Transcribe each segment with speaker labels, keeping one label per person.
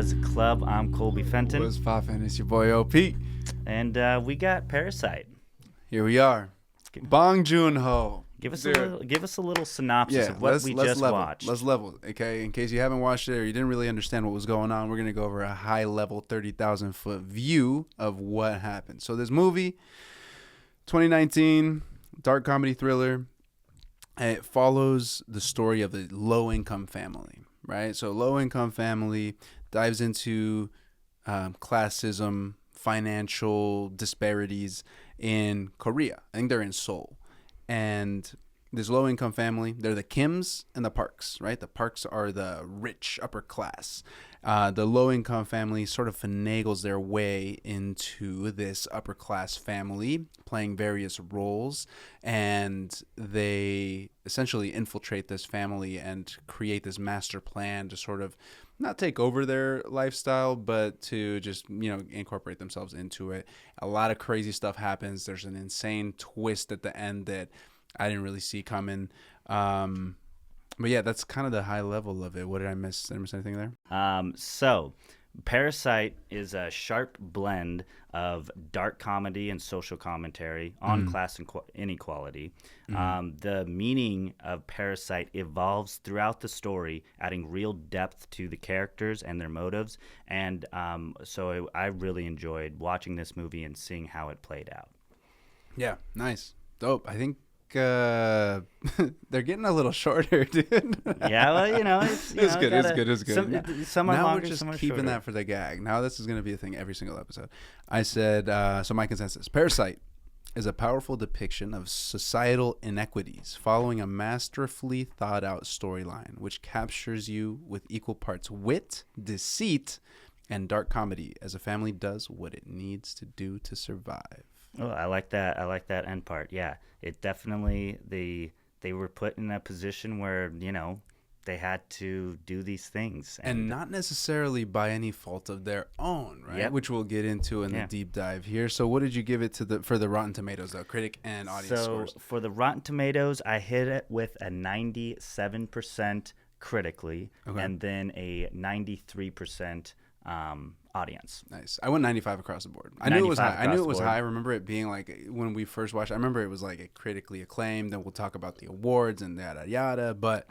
Speaker 1: Buzz Club. I'm Colby Fenton.
Speaker 2: What's poppin'? It's your boy OP.
Speaker 1: And we got Parasite.
Speaker 2: Here we are. Bong Joon-ho.
Speaker 1: Give us a little synopsis of what we just watched.
Speaker 2: Let's level, okay? In case you haven't watched it or you didn't really understand what was going on, we're going to go over a high-level 30,000-foot view of what happened. So this movie, 2019, dark comedy thriller, it follows the story of a low-income family, right? So low-income family dives into classism, financial disparities in Korea. I think they're in Seoul. And this low-income family, they're the Kims and the Parks, right? The Parks are the rich upper class. The low-income family sort of finagles their way into this upper-class family, playing various roles, and they essentially infiltrate this family and create this master plan to sort of not take over their lifestyle, but to just, incorporate themselves into it. A lot of crazy stuff happens. There's an insane twist at the end that I didn't really see coming. But yeah, that's kind of the high level of it. What did I miss? Did I miss anything there?
Speaker 1: So Parasite is a sharp blend of dark comedy and social commentary on class inequality. The meaning of Parasite evolves throughout the story, adding real depth to the characters and their motives. And so I really enjoyed watching this movie and seeing how it played out.
Speaker 2: Yeah, nice. Dope. I think they're getting a little shorter, dude.
Speaker 1: Yeah, well, it's
Speaker 2: good. It's good.
Speaker 1: Some are
Speaker 2: now
Speaker 1: longer,
Speaker 2: we're just
Speaker 1: some are
Speaker 2: keeping
Speaker 1: shorter.
Speaker 2: that for the gag. Now this is going to be a thing every single episode. I said, so my consensus: Parasite is a powerful depiction of societal inequities, following a masterfully thought out storyline, which captures you with equal parts wit, deceit, and dark comedy, as a family does what it needs to do to survive.
Speaker 1: Oh, I like that. I like that end part. Yeah, it definitely they were put in a position where they had to do these things,
Speaker 2: and not necessarily by any fault of their own, right?
Speaker 1: Yep.
Speaker 2: Which we'll get into in the deep dive here. So, what did you give it for the Rotten Tomatoes, though, critic and audience scores?
Speaker 1: So for the Rotten Tomatoes, I hit it with a 97% critically, and then a 93% audience.
Speaker 2: Nice. I went 95 across the board. I knew it was high. I remember it being like, when we first watched, I remember it was like a critically acclaimed. Then we'll talk about the awards and yada yada. But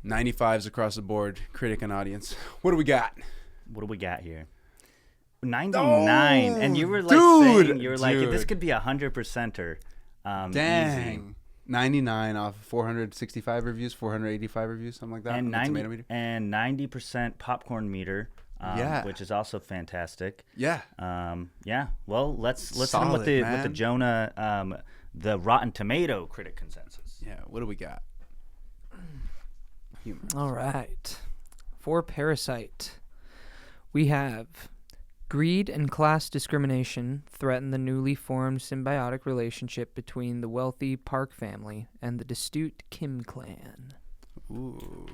Speaker 2: 95s across the board, critic and audience. What do we got?
Speaker 1: What do we got here? 99. And you were like saying, this could be 100%er.
Speaker 2: Dang.
Speaker 1: Easy.
Speaker 2: 99 off 465 reviews, 485 reviews, something like that.
Speaker 1: And 90% popcorn meter. Which is also fantastic.
Speaker 2: Yeah.
Speaker 1: Well, let's listen with the Jonah, the Rotten Tomato critic consensus.
Speaker 2: Yeah. What do we got?
Speaker 3: Humor. All right. For Parasite, we have greed and class discrimination threaten the newly formed symbiotic relationship between the wealthy Park family and the astute Kim clan.
Speaker 2: Ooh.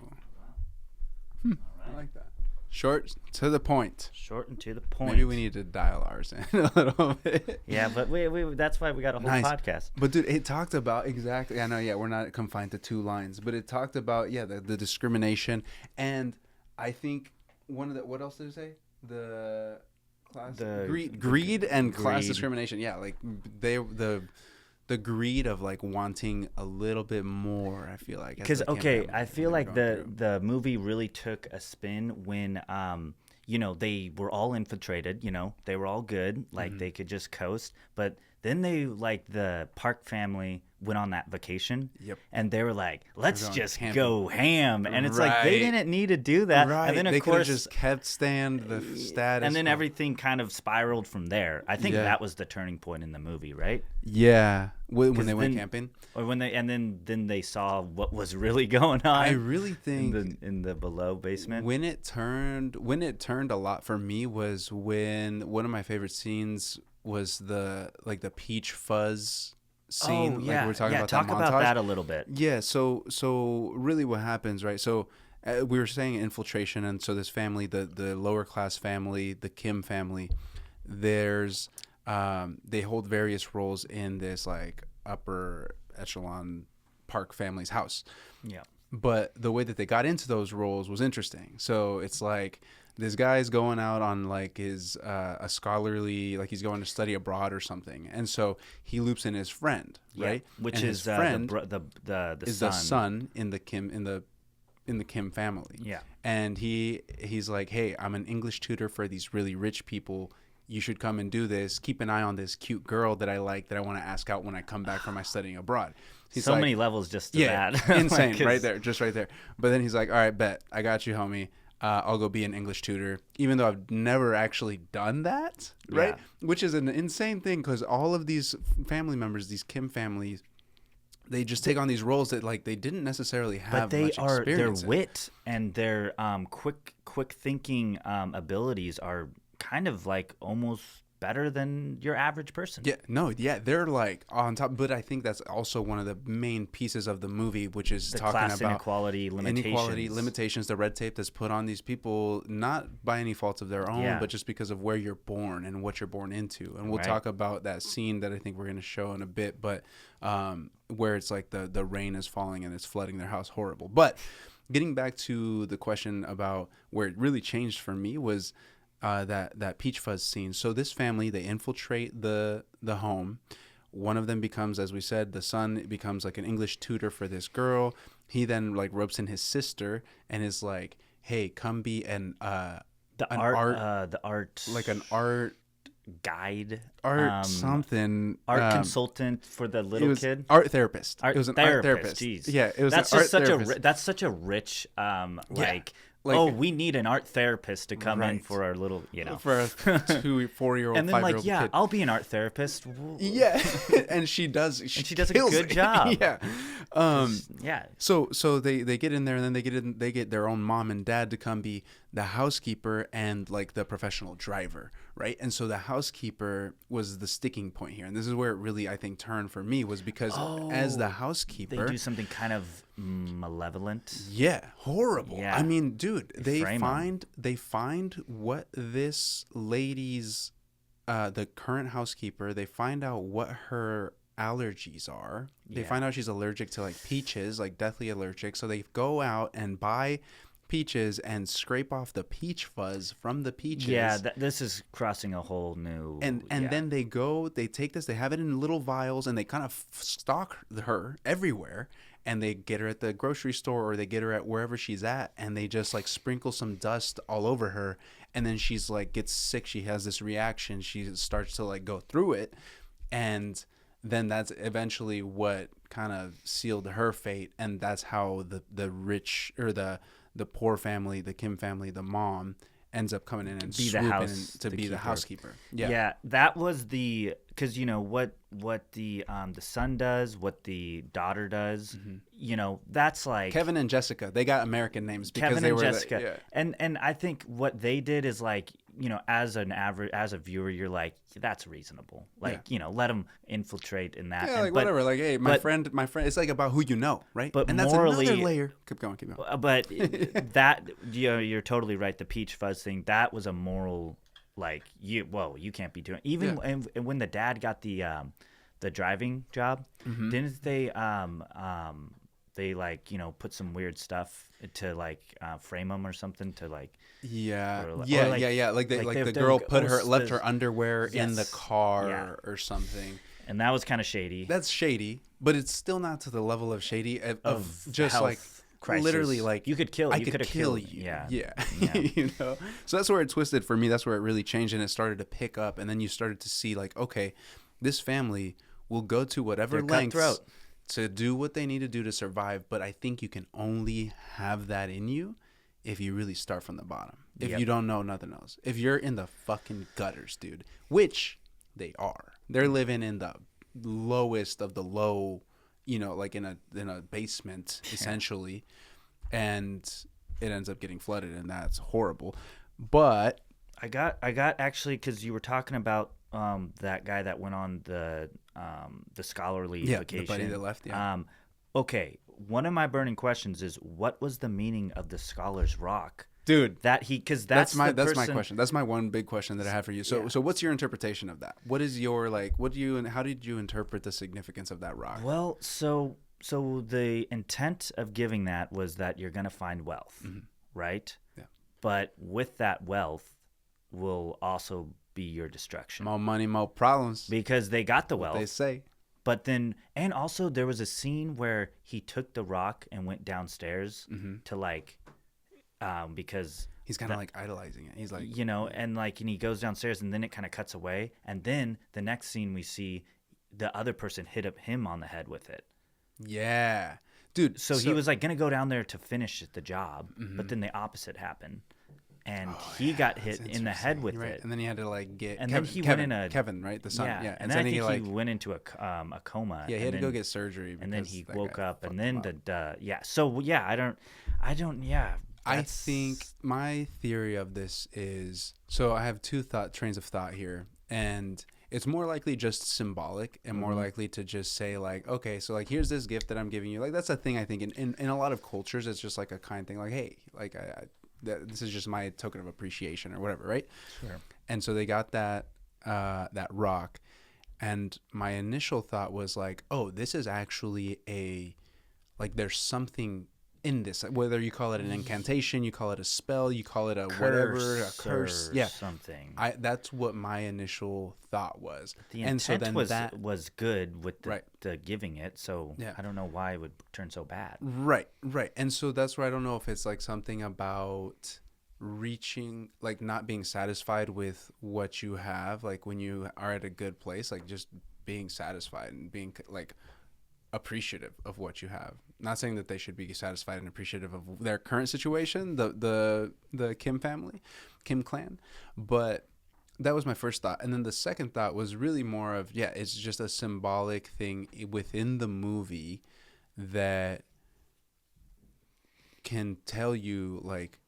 Speaker 2: I like that. Short to the point.
Speaker 1: Short and to the point.
Speaker 2: Maybe we need to dial ours in a little bit.
Speaker 1: Yeah, but we that's why we got a whole podcast.
Speaker 2: But dude, it talked about exactly. I know. Yeah, we're not confined to two lines, but it talked about the discrimination, and I think one of the, what else did it say? The class greed and class discrimination. Yeah, like the greed of like wanting a little bit more, I feel like.
Speaker 1: Because I feel like the movie really took a spin when they were all infiltrated, they were all good, like they could just coast, but then they, like, the Park family went on that vacation, and they were like, let's just go ham, and it's like they didn't need to do that, and then of course
Speaker 2: just kept staying the status,
Speaker 1: and then everything kind of spiraled from there. I think that was the turning point in the movie, right?
Speaker 2: Yeah, when they went camping,
Speaker 1: or when then they saw what was really going on.
Speaker 2: I really think
Speaker 1: in the below basement.
Speaker 2: When it turned a lot for me was when one of my favorite scenes was the peach fuzz scene.
Speaker 1: Oh, yeah.
Speaker 2: Like we're talking about
Speaker 1: talk
Speaker 2: that montage.
Speaker 1: about that a little bit.
Speaker 2: Yeah, so really what happens, right? So we were saying infiltration, and so this family, the lower class family, the Kim family, there's they hold various roles in this like upper echelon Park family's house.
Speaker 1: Yeah.
Speaker 2: But the way that they got into those roles was interesting. So it's like this guy's going out on like his a scholarly, like he's going to study abroad or something, and so he loops in his friend, right?
Speaker 1: Which
Speaker 2: and
Speaker 1: is
Speaker 2: his friend
Speaker 1: the
Speaker 2: is
Speaker 1: son.
Speaker 2: the son in the Kim family.
Speaker 1: Yeah.
Speaker 2: And he's like, hey, I'm an English tutor for these really rich people. You should come and do this. Keep an eye on this cute girl that I like, that I want to ask out when I come back from my studying abroad. He's
Speaker 1: so
Speaker 2: like,
Speaker 1: many levels just to
Speaker 2: yeah,
Speaker 1: that.
Speaker 2: insane,
Speaker 1: Like,
Speaker 2: right there, just right there. But then he's like, all right, bet, I got you, homie. I'll go be an English tutor, even though I've never actually done that, right?
Speaker 1: Yeah.
Speaker 2: Which is an insane thing, because all of these family members, these Kim families, they just take on these roles that like they didn't necessarily have.
Speaker 1: But they
Speaker 2: much
Speaker 1: are their
Speaker 2: experience in.
Speaker 1: wit and their quick thinking abilities are kind of like almost better than your average person.
Speaker 2: Yeah, no, yeah, they're like on top. But I think that's also one of the main pieces of the movie, which is
Speaker 1: The
Speaker 2: talking
Speaker 1: class
Speaker 2: about
Speaker 1: inequality limitations.
Speaker 2: the red tape that's put on these people, not by any fault of their own,
Speaker 1: Yeah.
Speaker 2: but just because of where you're born and what you're born into. And we'll
Speaker 1: Right.
Speaker 2: talk about that scene that I think we're going to show in a bit, but where it's like the rain is falling and it's flooding their house, horrible. But getting back to the question about where it really changed for me was that peach fuzz scene. So this family, they infiltrate the home. One of them becomes, as we said, the son becomes like an English tutor for this girl. He then like ropes in his sister and is like, "Hey, come be an art like an art
Speaker 1: guide,
Speaker 2: something
Speaker 1: art consultant for the little kid,
Speaker 2: art therapist.
Speaker 1: Art
Speaker 2: It was an
Speaker 1: therapist.
Speaker 2: art therapist.
Speaker 1: Jeez.
Speaker 2: Yeah, it was
Speaker 1: that's
Speaker 2: an
Speaker 1: just
Speaker 2: art
Speaker 1: such
Speaker 2: therapist.
Speaker 1: that's such a rich
Speaker 2: like,
Speaker 1: oh, we need an art therapist to come in
Speaker 2: Right.
Speaker 1: for our little, you know,
Speaker 2: for a 4-year-old,
Speaker 1: and then
Speaker 2: 5-year-old
Speaker 1: like, yeah,
Speaker 2: kid.
Speaker 1: I'll be an art therapist.
Speaker 2: Yeah, and she does.
Speaker 1: She does a
Speaker 2: kills
Speaker 1: good
Speaker 2: it.
Speaker 1: job.
Speaker 2: Yeah.
Speaker 1: Yeah.
Speaker 2: So they get in there, and then they get their own mom and dad to come be the housekeeper and like the professional driver, right? And so the housekeeper was the sticking point here, and this is where it really, I think, turned for me, was because as the
Speaker 1: They
Speaker 2: housekeeper,
Speaker 1: do something kind of malevolent.
Speaker 2: yeah, horrible.
Speaker 1: Yeah.
Speaker 2: I mean, dude, they
Speaker 1: frame 'em.
Speaker 2: find what this lady's the current housekeeper, they find out what her allergies are. They
Speaker 1: Yeah.
Speaker 2: find out she's allergic to like peaches, like deathly allergic. So they go out and buy peaches and scrape off the peach fuzz from the peaches.
Speaker 1: Yeah, this is crossing a whole new.
Speaker 2: And
Speaker 1: yeah.
Speaker 2: then they take this, they have it in little vials, and they kind of stalk her everywhere. And they get her at the grocery store, or they get her at wherever she's at, and they just like sprinkle some dust all over her. And then she's like gets sick. She has this reaction. She starts to like go through it. And then that's eventually what kind of sealed her fate. And that's how the rich, or the poor family, the Kim family, the mom, ends up coming in and
Speaker 1: Be the
Speaker 2: swooping
Speaker 1: house-
Speaker 2: in to
Speaker 1: the
Speaker 2: be the
Speaker 1: keeper.
Speaker 2: housekeeper.
Speaker 1: Yeah, that was because you know what the son does, what the daughter does. You know, that's like
Speaker 2: Kevin and Jessica, they got American names because
Speaker 1: Kevin
Speaker 2: they
Speaker 1: and
Speaker 2: were
Speaker 1: Jessica. And I think what they did is like, you know, as a viewer, you're like, that's reasonable. Like, you know, let them infiltrate in that.
Speaker 2: Yeah,
Speaker 1: And-
Speaker 2: like
Speaker 1: but,
Speaker 2: whatever. Like, hey, my
Speaker 1: but-
Speaker 2: friend. It's like about who you know, right?
Speaker 1: But
Speaker 2: and that's
Speaker 1: morally-
Speaker 2: another layer. Keep going.
Speaker 1: But that, you know, you're totally right. The peach fuzz thing, that was a moral, like, you can't be doing. Even and when the dad got the driving job, didn't they like, you know, put some weird stuff to like frame him or something to like.
Speaker 2: Yeah,
Speaker 1: Or like-
Speaker 2: yeah,
Speaker 1: or like-
Speaker 2: yeah. Like
Speaker 1: like
Speaker 2: the
Speaker 1: they're
Speaker 2: girl left
Speaker 1: this-
Speaker 2: her underwear in the
Speaker 1: Yes.
Speaker 2: car
Speaker 1: Yeah.
Speaker 2: or something.
Speaker 1: And that was kind of shady.
Speaker 2: That's shady, but it's still not to the level of shady of just
Speaker 1: health
Speaker 2: like
Speaker 1: crisis.
Speaker 2: literally like
Speaker 1: you could kill.
Speaker 2: I
Speaker 1: You
Speaker 2: could
Speaker 1: could have
Speaker 2: kill
Speaker 1: killed.
Speaker 2: you.
Speaker 1: Yeah.
Speaker 2: Yeah. You know. So that's where it twisted for me. That's where it really changed, and it started to pick up. And then you started to see like, okay, this family will go to whatever
Speaker 1: They're
Speaker 2: lengths
Speaker 1: cutthroat.
Speaker 2: to do what they need to do to survive. But I think you can only have that in you if you really start from the bottom. If
Speaker 1: Yep.
Speaker 2: you don't know nothing else. If you're in the fucking gutters, dude, which they are. They're living in the lowest of the low, you know, like in a basement essentially, and it ends up getting flooded, and that's horrible. But
Speaker 1: I got actually, because you were talking about that guy that went on the scholarly vacation.
Speaker 2: the buddy that left. Yeah.
Speaker 1: Okay, one of my burning questions is, what was the meaning of the Scholar's Rock?
Speaker 2: Dude,
Speaker 1: Because
Speaker 2: that's my
Speaker 1: person,
Speaker 2: question. That's my one big question that I have for you. So
Speaker 1: Yeah.
Speaker 2: so what's your interpretation of that? What is your like? What do you and how did you interpret the significance of that rock?
Speaker 1: Well, so the intent of giving that was that you're gonna find wealth, right?
Speaker 2: Yeah.
Speaker 1: But with that wealth will also be your destruction.
Speaker 2: More money, more problems.
Speaker 1: Because they got the
Speaker 2: What
Speaker 1: wealth.
Speaker 2: they say.
Speaker 1: But then, and also there was a scene where he took the rock and went downstairs to like, because
Speaker 2: He's kind of like idolizing it. He's like,
Speaker 1: and he goes downstairs and then it kind of cuts away. And then the next scene we see the other person hit him on the head with it.
Speaker 2: yeah, dude.
Speaker 1: So he was like going to go down there to finish the job, but then the opposite happened. And he got hit in the head with it.
Speaker 2: And then he had to like get.
Speaker 1: And
Speaker 2: Kevin,
Speaker 1: then he
Speaker 2: Kevin,
Speaker 1: went in a
Speaker 2: Kevin, right? The son. Yeah.
Speaker 1: And then I think he went into a coma.
Speaker 2: Yeah, he had to go get surgery.
Speaker 1: And then he
Speaker 2: that
Speaker 1: woke
Speaker 2: guy
Speaker 1: up, and
Speaker 2: fucked
Speaker 1: then
Speaker 2: him up.
Speaker 1: So yeah, I don't. Yeah,
Speaker 2: I think my theory of this is, so I have two trains of thought here, and it's more likely just symbolic and more likely to just say like, okay, so like here's this gift that I'm giving you. Like that's a thing I think in a lot of cultures, it's just like a kind thing. Like, hey, like this is just my token of appreciation or whatever, right?
Speaker 1: Sure.
Speaker 2: And so they got that rock, and my initial thought was like, oh, this is actually there's something in this, whether you call it an incantation, you call it a spell, you call it a curse, yeah,
Speaker 1: something.
Speaker 2: That's what my initial thought was.
Speaker 1: The
Speaker 2: and so
Speaker 1: intent
Speaker 2: then
Speaker 1: was good with
Speaker 2: Right.
Speaker 1: the giving it, so
Speaker 2: Yeah.
Speaker 1: I don't know why it would turn so bad.
Speaker 2: Right. And so that's where I don't know if it's like something about reaching, like not being satisfied with what you have, like when you are at a good place, like just being satisfied and being like appreciative of what you have. Not saying that they should be satisfied and appreciative of their current situation, the Kim family, Kim clan, but that was my first thought. And then the second thought was really more of, it's just a symbolic thing within the movie that can tell you like,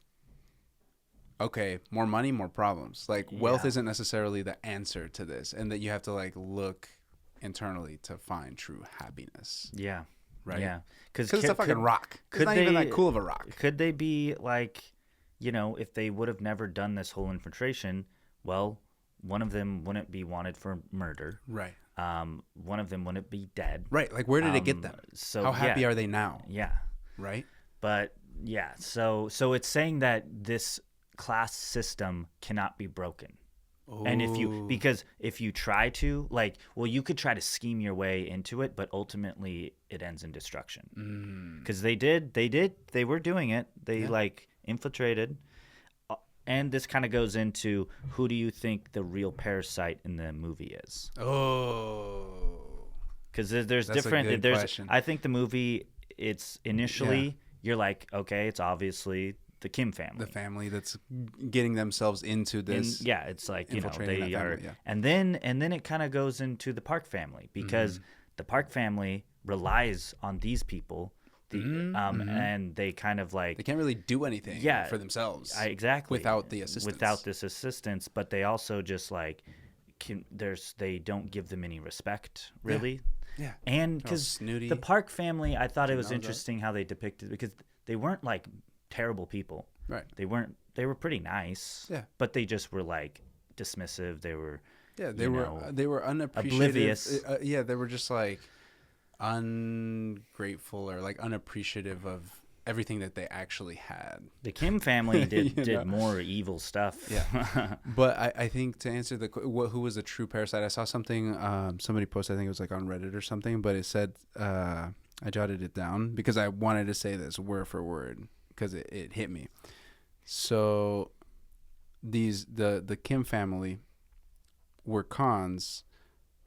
Speaker 2: okay, more money, more problems. Like wealth isn't necessarily the answer to this, and that you have to like look internally to find true happiness.
Speaker 1: Yeah.
Speaker 2: Right.
Speaker 1: Yeah.
Speaker 2: Because it's a fucking rock. It's not even that cool of a rock.
Speaker 1: Could they be like, if they would have never done this whole infiltration, well, one of them wouldn't be wanted for murder.
Speaker 2: Right.
Speaker 1: One of them wouldn't be dead.
Speaker 2: Right. Like, where did it get them?
Speaker 1: So
Speaker 2: how happy are they now?
Speaker 1: Yeah.
Speaker 2: Right.
Speaker 1: But yeah, so it's saying that this class system cannot be broken. And because if you try to, like, well, you could try to scheme your way into it, but ultimately it ends in destruction. Because they were doing it. They like infiltrated. And this kind of goes into, who do you think the real parasite in the movie is?
Speaker 2: Oh.
Speaker 1: Because there's
Speaker 2: That's
Speaker 1: different.
Speaker 2: a good question.
Speaker 1: I think the movie, it's initially you're like, okay, it's obviously the Kim family.
Speaker 2: The family that's getting themselves into this.
Speaker 1: And, it's like, they
Speaker 2: family,
Speaker 1: are. And then it kind of goes into the Park family, because the Park family relies on these people. And they kind of like,
Speaker 2: they can't really do anything for themselves.
Speaker 1: Exactly.
Speaker 2: Without the assistance.
Speaker 1: Without this assistance, but they also just like they don't give them any respect, really.
Speaker 2: Yeah.
Speaker 1: And because the Park family, I thought it was interesting how they depicted, because they weren't like terrible people.
Speaker 2: Right.
Speaker 1: They were pretty nice.
Speaker 2: Yeah.
Speaker 1: But they just were like dismissive. They were
Speaker 2: they were unappreciative.
Speaker 1: Oblivious.
Speaker 2: They were just like ungrateful or like unappreciative of everything that they actually had.
Speaker 1: The Kim family did more evil stuff.
Speaker 2: Yeah. But I think to answer who was a true parasite, I saw something somebody posted, I think it was like on Reddit or something, but it said, I jotted it down because I wanted to say this word for word because it hit me. So the Kim family were cons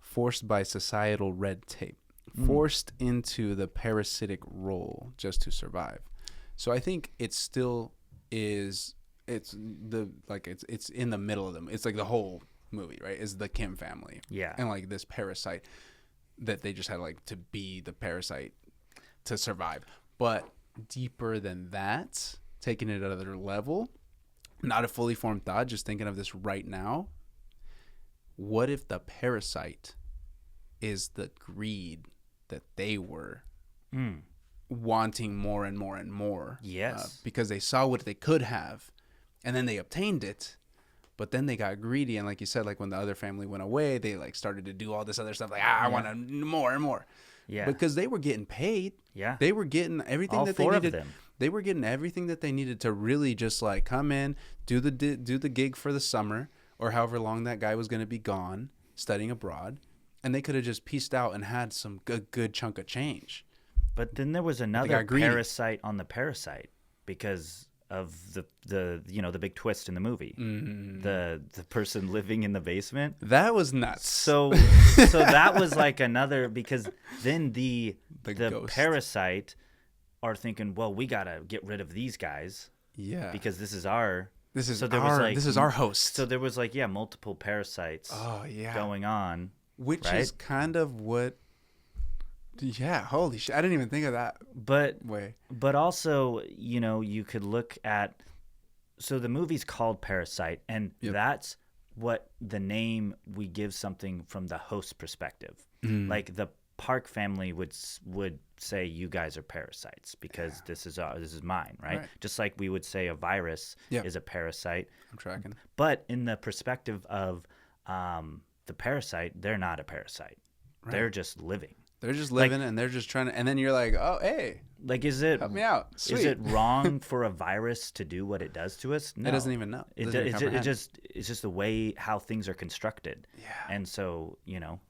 Speaker 2: forced by societal red tape, forced into the parasitic role just to survive. So I think it still is. It's in the middle of them. It's like the whole movie, right? Is the Kim family, and like this parasite that they just had like to be the parasite to survive. But deeper than that, taking it at another level, not a fully formed thought, just thinking of this right now. What if the parasite is the greed that they were wanting more and more and more?
Speaker 1: Yes.
Speaker 2: Because they saw what they could have, and then they obtained it, but then they got greedy. And like you said, like when the other family went away, they like started to do all this other stuff. Like, I want more and more.
Speaker 1: Yeah.
Speaker 2: Because they were getting paid.
Speaker 1: Yeah.
Speaker 2: They were getting everything
Speaker 1: all
Speaker 2: that
Speaker 1: four
Speaker 2: they
Speaker 1: of
Speaker 2: needed.
Speaker 1: them.
Speaker 2: they were getting everything that they needed to really just like come in, do the gig for the summer or however long that guy was going to be gone studying abroad, and they could have just pieced out and had some good chunk of change.
Speaker 1: But then there was another parasite on the parasite because of the the big twist in the movie. The person living in the basement.
Speaker 2: That was nuts.
Speaker 1: So that was like another, because then the parasite are thinking, well, we gotta get rid of these guys.
Speaker 2: Yeah.
Speaker 1: Because this is our
Speaker 2: host.
Speaker 1: So there was like multiple parasites. Going on,
Speaker 2: which is kind of what. Yeah, holy shit! I didn't even think of that.
Speaker 1: But also, you could look at. So the movie's called Parasite, and that's what the name we give something from the host perspective. Like the Park family would say, "You guys are parasites because this is mine," right? Just like we would say a virus is a parasite.
Speaker 2: I'm tracking.
Speaker 1: But in the perspective of the parasite, they're not a parasite. Right. They're just living.
Speaker 2: They're just living, and they're just trying to. And then you're like, "Oh, hey,
Speaker 1: help
Speaker 2: me out? Sweet.
Speaker 1: Is it wrong for a virus to do what it does to us? No.
Speaker 2: It doesn't even know.
Speaker 1: It's just the way how things are constructed.
Speaker 2: Yeah.
Speaker 1: And so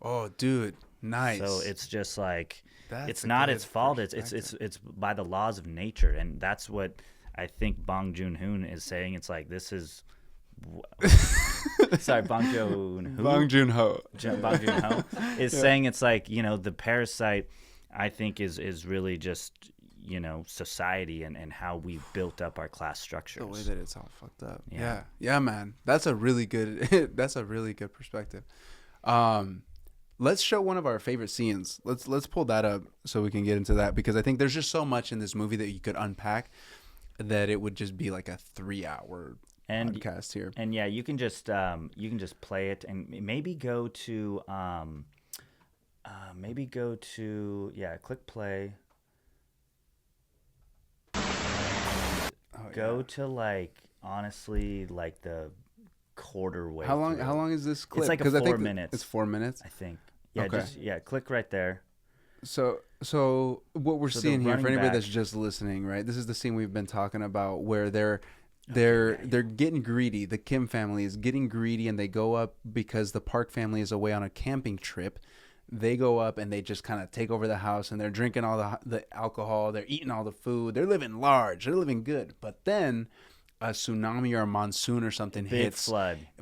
Speaker 2: Oh, dude, nice.
Speaker 1: So it's just like it's not its fault. It's by the laws of nature, and that's what I think Bong Joon-ho is saying. It's like this is. Sorry, Bong Joon-ho.
Speaker 2: Bong Joon-ho
Speaker 1: is saying it's like the parasite. I think is really just society and how we built up our class structures.
Speaker 2: The way that it's all fucked up. Yeah, man. That's a really good. That's a really good perspective. Let's show one of our favorite scenes. Let's pull that up so we can get into that, because I think there's just so much in this movie that you could unpack that it would just be like a 3-hour podcast here.
Speaker 1: And you can just play it and maybe go to click play. Go to like honestly like the quarter way.
Speaker 2: How long is this clip?
Speaker 1: It's like 4 minutes.
Speaker 2: It's 4 minutes,
Speaker 1: I think. Yeah,
Speaker 2: okay.
Speaker 1: Click right there.
Speaker 2: So what we're seeing here for anybody that's just listening, right? This is the scene we've been talking about where they're getting greedy. The Kim family is getting greedy, and they go up because the Park family is away on a camping trip. They go up and they just kind of take over the house, and they're drinking all the alcohol. They're eating all the food. They're living large. They're living good. But then a tsunami or a monsoon or something hits.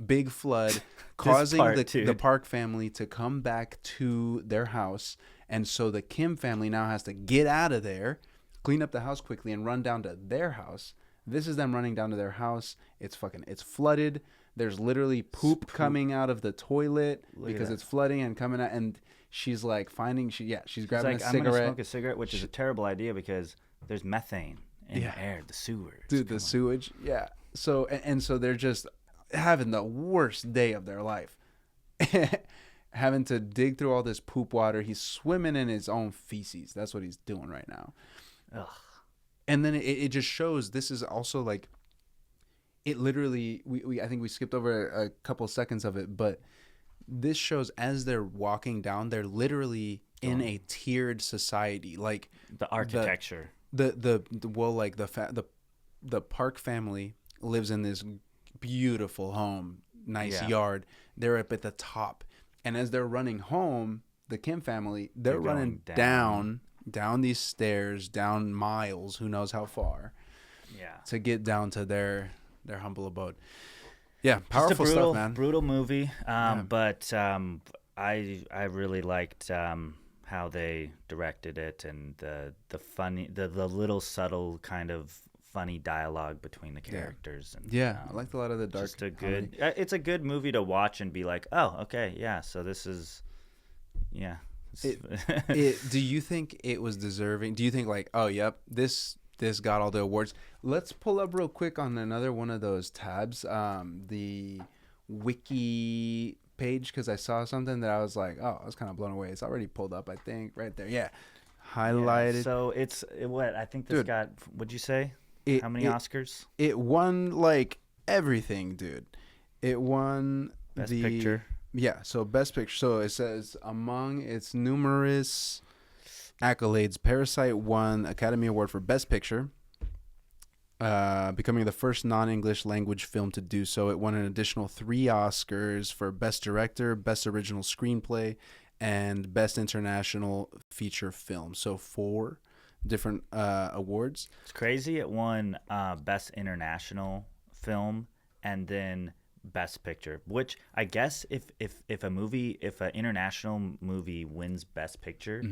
Speaker 2: Big flood, causing the Park family to come back to their house. And so the Kim family now has to get out of there, clean up the house quickly, and run down to their house. This is them running down to their house. It's flooded. There's literally poop coming out of the toilet because it's flooding and coming out. And she's like she's grabbing a cigarette.
Speaker 1: I'm gonna smoke a cigarette, which is a terrible idea because there's methane in the air, the sewers.
Speaker 2: Dude, the sewage. Yeah. So so they're just having the worst day of their life. Having to dig through all this poop water. He's swimming in his own feces. That's what he's doing right now.
Speaker 1: Ugh.
Speaker 2: And then it just shows this is also like, it literally, I think we skipped over a couple seconds of it, but this shows as they're walking down, they're literally in a tiered society. Like
Speaker 1: the architecture.
Speaker 2: The Park family lives in this beautiful home, nice yard. They're up at the top. And as they're running home, the Kim family, they're running down these stairs, down miles, who knows how far, to get down to their humble abode. Yeah, powerful stuff, man.
Speaker 1: Brutal movie, but I really liked how they directed it, and the funny, the little subtle kind of funny dialogue between the characters. And,
Speaker 2: I liked a lot of the dark.
Speaker 1: Just it's a good movie to watch and be like, oh, okay, so this is,
Speaker 2: do you think it was deserving? Do you think like, oh, yep, this got all the awards? Let's pull up real quick on another one of those tabs, the wiki page, because I saw something that I was like, oh, I was kind of blown away. It's already pulled up, I think, right there. Yeah, highlighted.
Speaker 1: Yeah, so it's what I think this got. What'd you say? How many Oscars?
Speaker 2: It won like everything, dude. It won
Speaker 1: Best Picture.
Speaker 2: Yeah, so Best Picture. So it says among its numerous accolades, Parasite won Academy Award for Best Picture, becoming the first non-English language film to do so. It won an additional 3 Oscars for Best Director, Best Original Screenplay, and Best International Feature Film. So 4 different awards.
Speaker 1: It's crazy. It won Best International Film and then Best Picture, which I guess if an international movie wins Best Picture,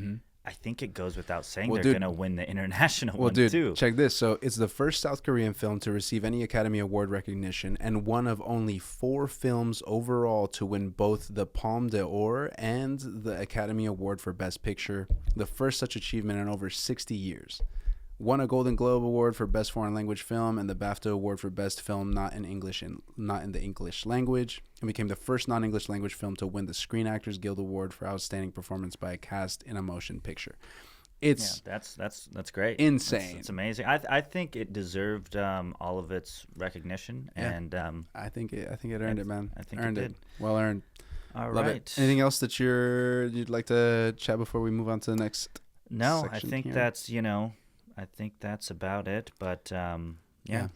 Speaker 1: I think it goes without saying they're going to win the international one too.
Speaker 2: Check this. So it's the first South Korean film to receive any Academy Award recognition and one of only 4 films overall to win both the Palme d'Or and the Academy Award for Best Picture, the first such achievement in over 60 years. Won a Golden Globe Award for Best Foreign Language Film and the BAFTA Award for Best Film not in the English language, and became the first non-English language film to win the Screen Actors Guild Award for Outstanding Performance by a Cast in a Motion Picture. It's
Speaker 1: that's great.
Speaker 2: Insane.
Speaker 1: It's amazing. I think it deserved all of its recognition, and
Speaker 2: I think it earned it, man.
Speaker 1: I think
Speaker 2: earned
Speaker 1: it did.
Speaker 2: Well earned.
Speaker 1: All
Speaker 2: Love
Speaker 1: right.
Speaker 2: it. Anything else that you'd like to chat before we move on to the next?
Speaker 1: No, I
Speaker 2: section
Speaker 1: think
Speaker 2: here?
Speaker 1: I think that's about it. But it's
Speaker 2: a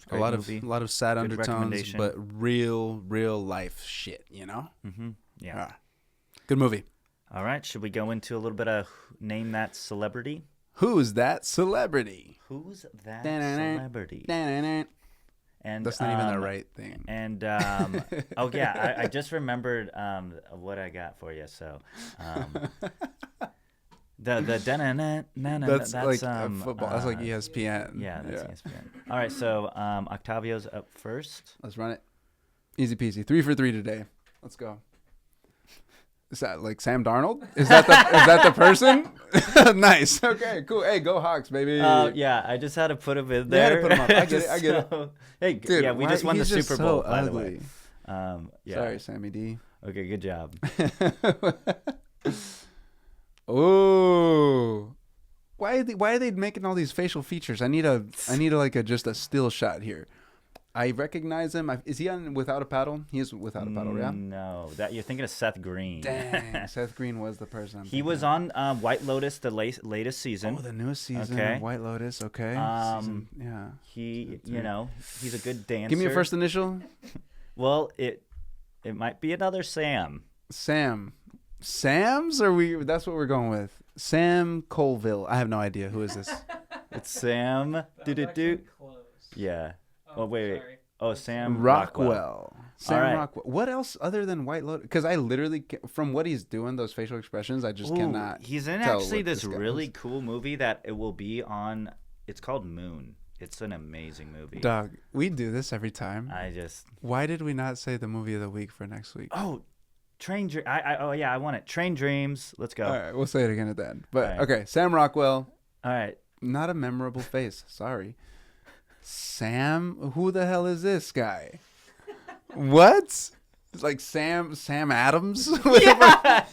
Speaker 1: great
Speaker 2: lot
Speaker 1: movie.
Speaker 2: of sad
Speaker 1: Good
Speaker 2: undertones,
Speaker 1: recommendation.
Speaker 2: but real life shit.
Speaker 1: Mm-hmm. Yeah.
Speaker 2: Good movie.
Speaker 1: All right. Should we go into a little bit of Name That Celebrity?
Speaker 2: Who's that celebrity?
Speaker 1: Who's that celebrity? And
Speaker 2: That's not even the right thing.
Speaker 1: And I just remembered what I got for you. So the
Speaker 2: that's like football. That's like ESPN.
Speaker 1: Yeah, that's ESPN. All right, so Octavio's up first.
Speaker 2: Let's run it. Easy peasy. 3 for 3 today. Let's go. Is that like Sam Darnold? Is that the person? Nice. Okay, cool. Hey, go Hawks, baby.
Speaker 1: Yeah, I just had to put him in there.
Speaker 2: You had to put him up. I get it.
Speaker 1: Hey,
Speaker 2: dude,
Speaker 1: yeah, we just won the Super Bowl, by the way. Yeah.
Speaker 2: Sorry, Sammy D.
Speaker 1: Okay, good job.
Speaker 2: Oh, why are they making all these facial features? I need just a still shot here. I recognize him. Is he on Without a Paddle? He is Without a Paddle, yeah?
Speaker 1: No, that you're thinking of Seth Green.
Speaker 2: Dang, Seth Green was the person.
Speaker 1: He was on White Lotus, the latest season.
Speaker 2: Oh, the newest season
Speaker 1: Okay.
Speaker 2: of White Lotus. Okay. Yeah.
Speaker 1: He's a good dancer.
Speaker 2: Give me your first initial.
Speaker 1: Well, it might be another Sam.
Speaker 2: Sam's? That's what we're going with. Sam Colville. I have no idea. Who is this?
Speaker 1: It's Sam. Do. Yeah. Oh, wait.
Speaker 3: Sorry.
Speaker 1: Oh, Sam
Speaker 2: Rockwell. Sam
Speaker 1: right.
Speaker 2: Rockwell. What else other than White Lotus? Because I literally, from what he's doing, those facial expressions, I just cannot.
Speaker 1: He's in
Speaker 2: tell
Speaker 1: actually
Speaker 2: what
Speaker 1: this
Speaker 2: guy
Speaker 1: really
Speaker 2: is.
Speaker 1: cool movie that it will be on. It's called Moon. It's an amazing movie.
Speaker 2: Dog, we do this every time.
Speaker 1: Why
Speaker 2: did we not say the movie of the week for next week?
Speaker 1: Oh, I want it. Train Dreams. Let's go.
Speaker 2: All right, we'll say it again at the end. But
Speaker 1: All right.
Speaker 2: okay, Sam Rockwell.
Speaker 1: All right.
Speaker 2: Not a memorable face. Sorry. Sam, who the hell is this guy? What? It's like Sam Adams?
Speaker 1: Yeah.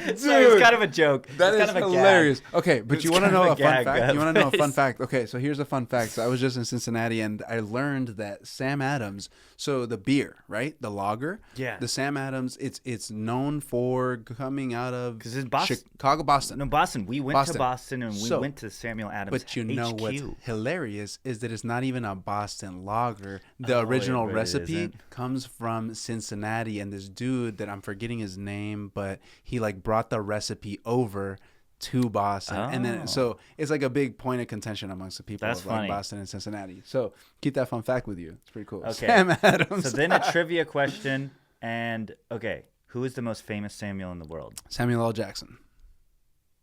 Speaker 2: Dude,
Speaker 1: Sorry, it's kind of a joke.
Speaker 2: that
Speaker 1: it's
Speaker 2: is
Speaker 1: kind of a
Speaker 2: hilarious.
Speaker 1: Gag.
Speaker 2: Okay, but
Speaker 1: It's
Speaker 2: you want to
Speaker 1: kind of
Speaker 2: know
Speaker 1: a
Speaker 2: a fun
Speaker 1: gag,
Speaker 2: fact? You want to know a fun
Speaker 1: face.
Speaker 2: fact? Okay, so here's a fun fact. So I was just in Cincinnati and I learned that Sam Adams, so the beer, right? The lager.
Speaker 1: Yeah.
Speaker 2: The Sam Adams, it's known for coming out of
Speaker 1: 'Cause it's Boston.
Speaker 2: Chicago, Boston.
Speaker 1: No, Boston. We went to Boston and we
Speaker 2: So,
Speaker 1: went to Samuel Adams
Speaker 2: But you know
Speaker 1: HQ.
Speaker 2: what's hilarious is that it's not even a Boston lager. The
Speaker 1: Oh,
Speaker 2: original
Speaker 1: it
Speaker 2: recipe
Speaker 1: isn't.
Speaker 2: comes from Cincinnati, and this dude that I'm forgetting his name, but he like brought the recipe over to Boston, and then
Speaker 1: Oh.
Speaker 2: so it's like a big point of contention amongst the people
Speaker 1: That's
Speaker 2: of like
Speaker 1: funny.
Speaker 2: Boston and Cincinnati. So keep that fun fact with you. It's pretty cool.
Speaker 1: Okay.
Speaker 2: Sam Adams.
Speaker 1: So then a trivia question, and okay, who is the most famous Samuel in the world?
Speaker 2: Samuel L. Jackson.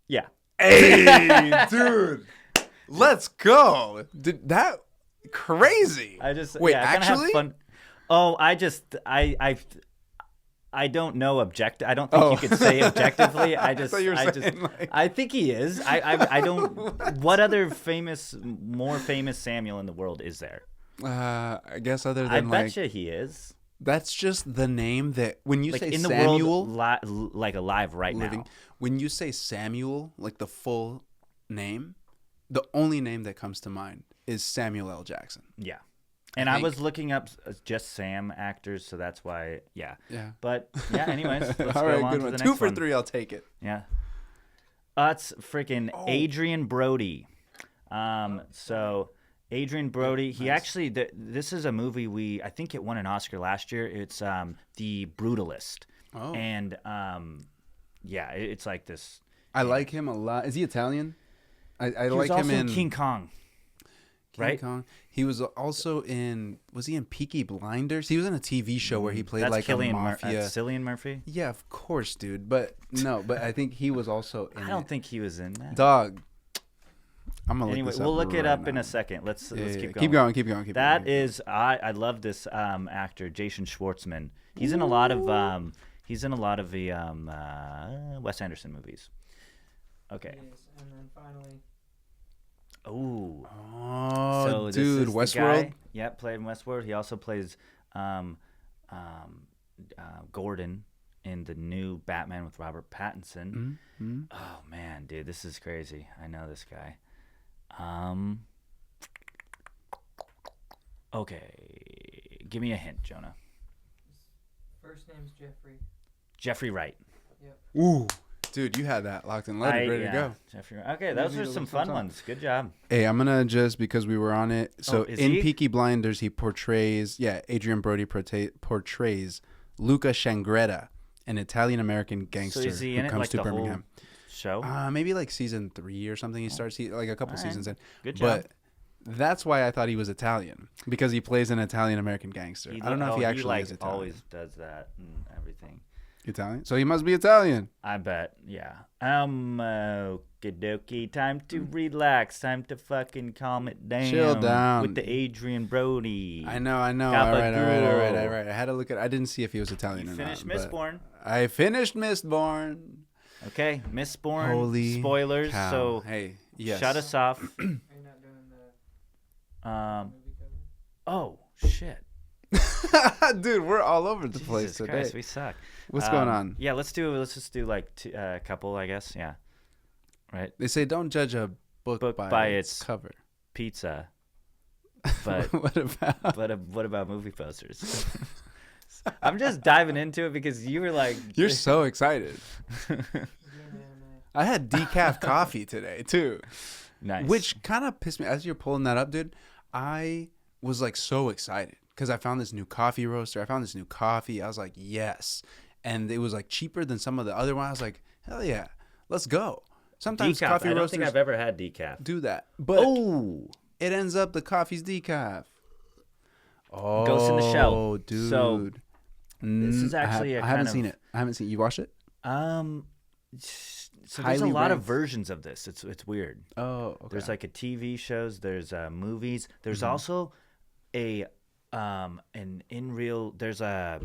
Speaker 1: Yeah.
Speaker 2: Hey, dude, let's go. Did that crazy?
Speaker 1: Wait, I kinda
Speaker 2: actually?
Speaker 1: have fun. Oh, I don't know I don't think you could say objectively. I
Speaker 2: thought you were saying, like-
Speaker 1: I think he is. I don't. What other more famous Samuel in the world is there?
Speaker 2: I guess other than
Speaker 1: I
Speaker 2: like
Speaker 1: bet you he is.
Speaker 2: that's just the name that when you
Speaker 1: Like
Speaker 2: say
Speaker 1: in the
Speaker 2: Samuel
Speaker 1: world, like alive right
Speaker 2: living.
Speaker 1: now.
Speaker 2: When you say Samuel, like the full name, the only name that comes to mind is Samuel L. Jackson.
Speaker 1: Yeah. And I
Speaker 2: think-
Speaker 1: was looking up just Sam actors, so that's why. Yeah.
Speaker 2: Yeah.
Speaker 1: But yeah. Anyways, let's
Speaker 2: All
Speaker 1: go
Speaker 2: right,
Speaker 1: on
Speaker 2: good
Speaker 1: to
Speaker 2: one.
Speaker 1: the
Speaker 2: 2
Speaker 1: next
Speaker 2: for
Speaker 1: one.
Speaker 2: 3. I'll take it.
Speaker 1: Yeah. It's freaking Adrian Brody. So Adrian Brody. He
Speaker 2: nice.
Speaker 1: actually. This is a movie I think it won an Oscar last year. It's The Brutalist.
Speaker 2: Oh.
Speaker 1: And yeah, it's like this.
Speaker 2: I like him a lot. Is he Italian? I
Speaker 1: He was
Speaker 2: like him
Speaker 1: also
Speaker 2: in
Speaker 1: King Kong.
Speaker 2: King
Speaker 1: right?
Speaker 2: Kong. He was also in. Was he in Peaky Blinders? He was in a TV show where he played
Speaker 1: That's
Speaker 2: like
Speaker 1: Cillian
Speaker 2: a mafia.
Speaker 1: Cillian Murphy.
Speaker 2: Yeah, of course, dude. But no, but I think he was also in
Speaker 1: I don't think he was in that.
Speaker 2: Dog. I'm gonna
Speaker 1: Anyway,
Speaker 2: look this up.
Speaker 1: we'll look it
Speaker 2: right
Speaker 1: up in
Speaker 2: now.
Speaker 1: a second. Let's
Speaker 2: Yeah,
Speaker 1: keep
Speaker 2: yeah.
Speaker 1: going.
Speaker 2: Keep going. Keep going. Keep
Speaker 1: That
Speaker 2: going.
Speaker 1: is, I love this actor, Jason Schwartzman. He's in a lot of the Wes Anderson movies. Okay.
Speaker 3: Yes, and then finally,
Speaker 1: Ooh.
Speaker 2: Oh,
Speaker 1: So this
Speaker 2: dude,
Speaker 1: is the
Speaker 2: Westworld.
Speaker 1: guy- Yep, played in Westworld. He also plays Gordon in the new Batman with Robert Pattinson.
Speaker 2: Mm-hmm.
Speaker 1: Oh man, dude, this is crazy. I know this guy. Okay, give me a hint, Jonah.
Speaker 3: first name's Jeffrey.
Speaker 1: Jeffrey Wright.
Speaker 2: Ooh, dude, you had that locked and loaded, ready to go.
Speaker 1: Jeffrey Wright. Okay, those
Speaker 2: need
Speaker 1: are
Speaker 2: to
Speaker 1: some
Speaker 2: look
Speaker 1: fun
Speaker 2: something up.
Speaker 1: ones. Good job.
Speaker 2: Hey, I'm gonna just because we were on it. So
Speaker 1: is
Speaker 2: in
Speaker 1: he?
Speaker 2: Peaky Blinders, he portrays Adrian Brody portrays Luca Shangretta, an Italian American gangster
Speaker 1: So is he
Speaker 2: who
Speaker 1: in it
Speaker 2: comes
Speaker 1: like
Speaker 2: to
Speaker 1: the
Speaker 2: Birmingham.
Speaker 1: whole show?
Speaker 2: Maybe like season 3 or something. He starts like a couple
Speaker 1: All right.
Speaker 2: seasons in.
Speaker 1: Good job.
Speaker 2: But that's why I thought he was Italian because he plays an Italian American gangster. I don't know if he actually is Italian.
Speaker 1: always does that and everything.
Speaker 2: Italian, so he must be Italian.
Speaker 1: I bet, yeah. Okie dokie. Time to relax. Time to fucking calm it down.
Speaker 2: Chill down.
Speaker 1: With the Adrian Brody.
Speaker 2: I know. All right. I had to look at. I didn't see if he was Italian
Speaker 1: You
Speaker 2: or
Speaker 1: finished
Speaker 2: not. but
Speaker 1: Mistborn.
Speaker 2: I finished Mistborn.
Speaker 1: Okay, Mistborn.
Speaker 2: Holy
Speaker 1: spoilers.
Speaker 2: cow.
Speaker 1: So
Speaker 2: hey, yes.
Speaker 1: shut us off.
Speaker 3: Are you not doing the movie cover?
Speaker 1: Oh shit,
Speaker 2: Dude, we're all over the place
Speaker 1: Jesus
Speaker 2: today.
Speaker 1: Christ, we suck.
Speaker 2: What's going on?
Speaker 1: Yeah, let's just do like a couple, I guess. Yeah, right.
Speaker 2: They say don't judge a book by its cover.
Speaker 1: Pizza. But
Speaker 2: what about?
Speaker 1: what about movie posters? I'm just diving into it because you were like,
Speaker 2: You're so excited.
Speaker 3: He's doing anime.
Speaker 2: I had decaf coffee today too,
Speaker 1: nice.
Speaker 2: which kind of pissed me. As you're pulling that up, dude, I was like so excited because I found this new coffee roaster. I found this new coffee. I was like, yes, and it was like cheaper than some of the other ones. I was like, hell yeah, let's go. Sometimes
Speaker 1: decaf.
Speaker 2: coffee
Speaker 1: I don't
Speaker 2: roasters
Speaker 1: think I've ever had decaf.
Speaker 2: do that, but
Speaker 1: Oh,
Speaker 2: it ends up the coffee's decaf. Oh,
Speaker 1: Ghost in the Shell.
Speaker 2: dude.
Speaker 1: So, this is actually
Speaker 2: I
Speaker 1: a
Speaker 2: haven't
Speaker 1: kind
Speaker 2: seen
Speaker 1: of-
Speaker 2: it. I haven't seen. You watched it?
Speaker 1: so there's a
Speaker 2: Highly
Speaker 1: lot of
Speaker 2: ranked.
Speaker 1: versions of this. It's weird.
Speaker 2: Oh, okay.
Speaker 1: There's like a TV shows. There's movies. There's
Speaker 2: Mm-hmm.
Speaker 1: also a there's a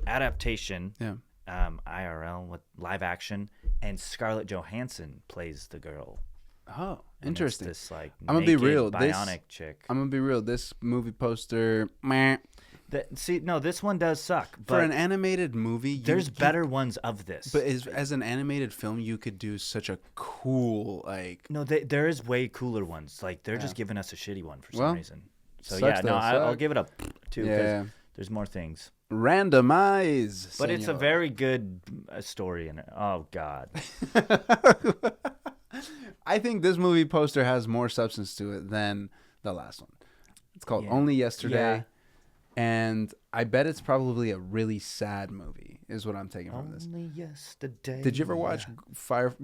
Speaker 1: adaptation.
Speaker 2: Yeah.
Speaker 1: IRL with live action, and Scarlett Johansson plays the girl.
Speaker 2: Oh,
Speaker 1: And it's
Speaker 2: interesting.
Speaker 1: This like
Speaker 2: I'm gonna be
Speaker 1: naked
Speaker 2: real, this-
Speaker 1: bionic chick.
Speaker 2: I'm gonna be real. This movie poster, meh.
Speaker 1: This one does suck.
Speaker 2: For
Speaker 1: But
Speaker 2: an animated movie,
Speaker 1: there's better ones of this.
Speaker 2: But as an animated film, you could do such a cool like.
Speaker 1: No, there is way cooler ones. Like they're just giving us a shitty one for some
Speaker 2: Well,
Speaker 1: reason. So
Speaker 2: sucks
Speaker 1: yeah,
Speaker 2: though,
Speaker 1: no, I'll
Speaker 2: suck.
Speaker 1: give it a 2 because
Speaker 2: Yeah.
Speaker 1: there's more things.
Speaker 2: Randomize.
Speaker 1: But it's a
Speaker 2: senor.
Speaker 1: very good story in it. Oh God.
Speaker 2: I think this movie poster has more substance to it than the last one. It's called
Speaker 1: Yeah.
Speaker 2: Only Yesterday.
Speaker 1: Yeah.
Speaker 2: And I bet it's probably a really sad movie, is what I'm taking from this.
Speaker 1: Only yesterday.
Speaker 2: Did you ever watch